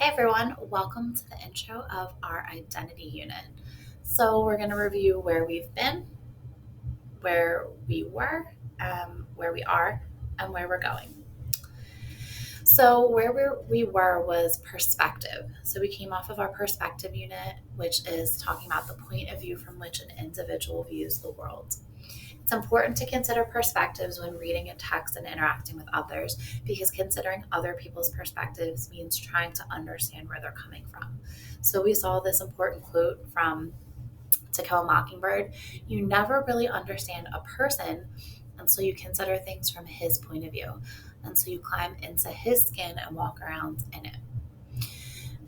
Hey everyone, welcome to the intro of our identity unit. So, we're going to review where we've been, where we were, where we are, and where we're going. So, where we were was perspective. So, we came off of our perspective unit, which is talking about the point of view from which an individual views the world. It's important to consider perspectives when reading a text and interacting with others because considering other people's perspectives means trying to understand where they're coming from. So we saw this important quote from To Kill a Mockingbird. You never really understand a person until you consider things from his point of view, until you climb into his skin and walk around in it.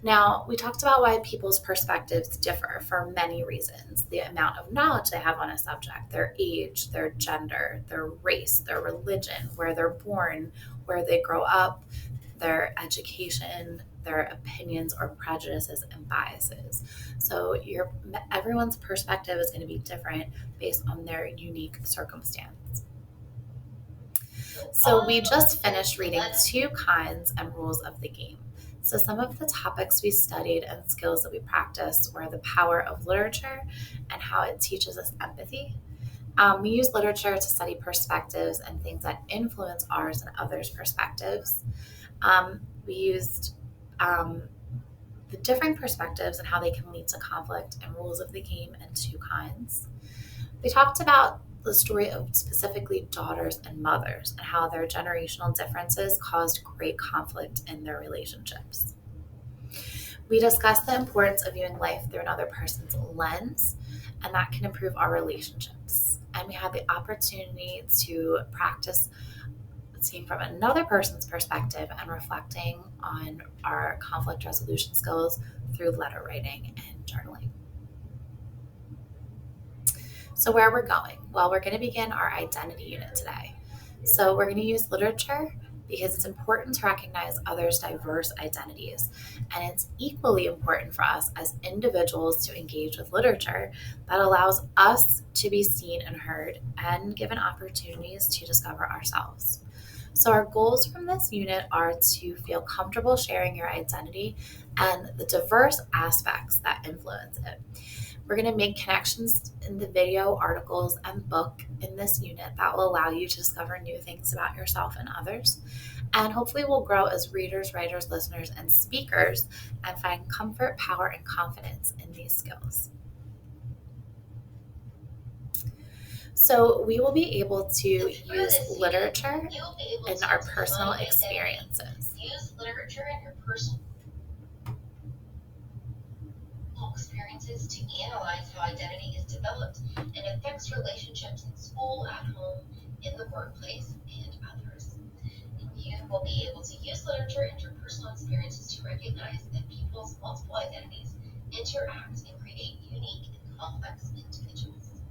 Now, we talked about why people's perspectives differ for many reasons: the amount of knowledge they have on a subject, their age, their gender, their race, their religion, where they're born, where they grow up, their education, their opinions or prejudices and biases. So, everyone's perspective is going to be different based on their unique circumstance. So, we just finished reading Two Kinds and Rules of the Game. So, some of the topics we studied and skills that we practiced were the power of literature and how it teaches us empathy. We use literature to study perspectives and things that influence ours and others' perspectives. We used the differing perspectives and how they can lead to conflict and rules of the game and Two Kinds. We talked about the story of specifically daughters and mothers and how their generational differences caused great conflict in their relationships. We discussed the importance of viewing life through another person's lens, and that can improve our relationships. And we had the opportunity to practice seeing from another person's perspective and reflecting on our conflict resolution skills through letter writing and journaling. So, where we're going? Well, we're going to begin our identity unit today. So, we're going to use literature because it's important to recognize others' diverse identities. And it's equally important for us as individuals to engage with literature that allows us to be seen and heard and given opportunities to discover ourselves. So, our goals from this unit are to feel comfortable sharing your identity and the diverse aspects that influence it. We're going to make connections in the video, articles, and book in this unit that will allow you to discover new things about yourself and others. And hopefully, we'll grow as readers, writers, listeners, and speakers and find comfort, power, and confidence in these skills. So, we will be able to use literature in our personal experiences. Use literature in your personal experiences to analyze how identity is developed and affects relationships in school, at home, in the workplace, and others. And you will be able to use literature in your personal experiences to recognize that people's multiple identities interact and create unique and complex individuals.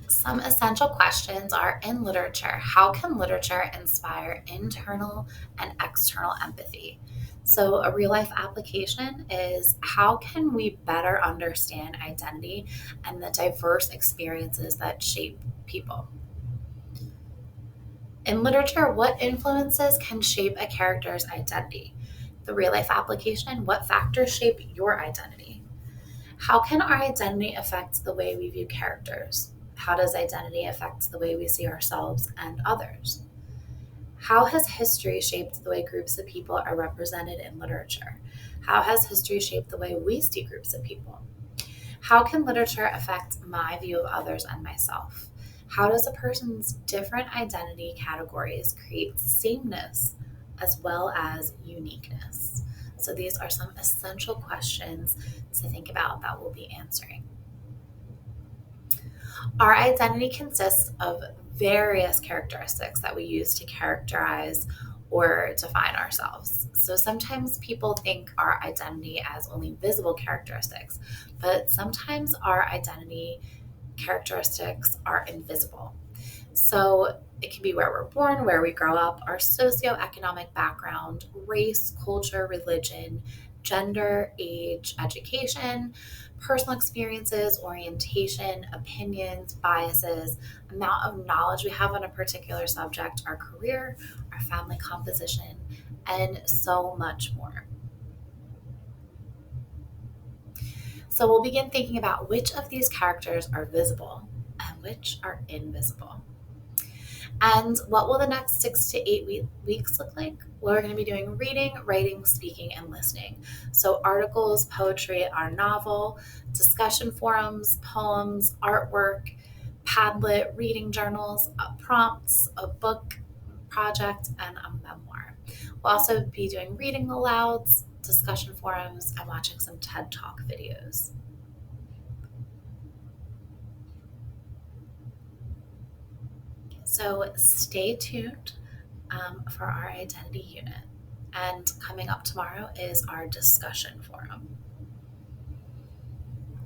Some essential questions are in literature. How can literature inspire internal and external empathy? So, a real life application is how can we better understand identity and the diverse experiences that shape people? In literature, what influences can shape a character's identity? The real life application, what factors shape your identity? How can our identity affect the way we view characters? How does identity affect the way we see ourselves and others? How has history shaped the way groups of people are represented in literature? How has history shaped the way we see groups of people? How can literature affect my view of others and myself? How does a person's different identity categories create sameness as well as uniqueness? So, these are some essential questions to think about that we'll be answering. Our identity consists of various characteristics that we use to characterize or define ourselves. So sometimes people think our identity as only visible characteristics, but sometimes our identity characteristics are invisible. So it can be where we're born, where we grow up, our socioeconomic background, race, culture, religion, gender, age, education, personal experiences, orientation, opinions, biases, amount of knowledge we have on a particular subject, our career, our family composition, and so much more. So we'll begin thinking about which of these characters are visible and which are invisible. And what will the next 6 to 8 weeks look like? Well, we're going to be doing reading, writing, speaking, and listening. So, articles, poetry, our novel, discussion forums, poems, artwork, Padlet, reading journals, prompts, a book project, and a memoir. We'll also be doing reading alouds, discussion forums, and watching some TED Talk videos. So, stay tuned for our identity unit. And coming up tomorrow is our discussion forum.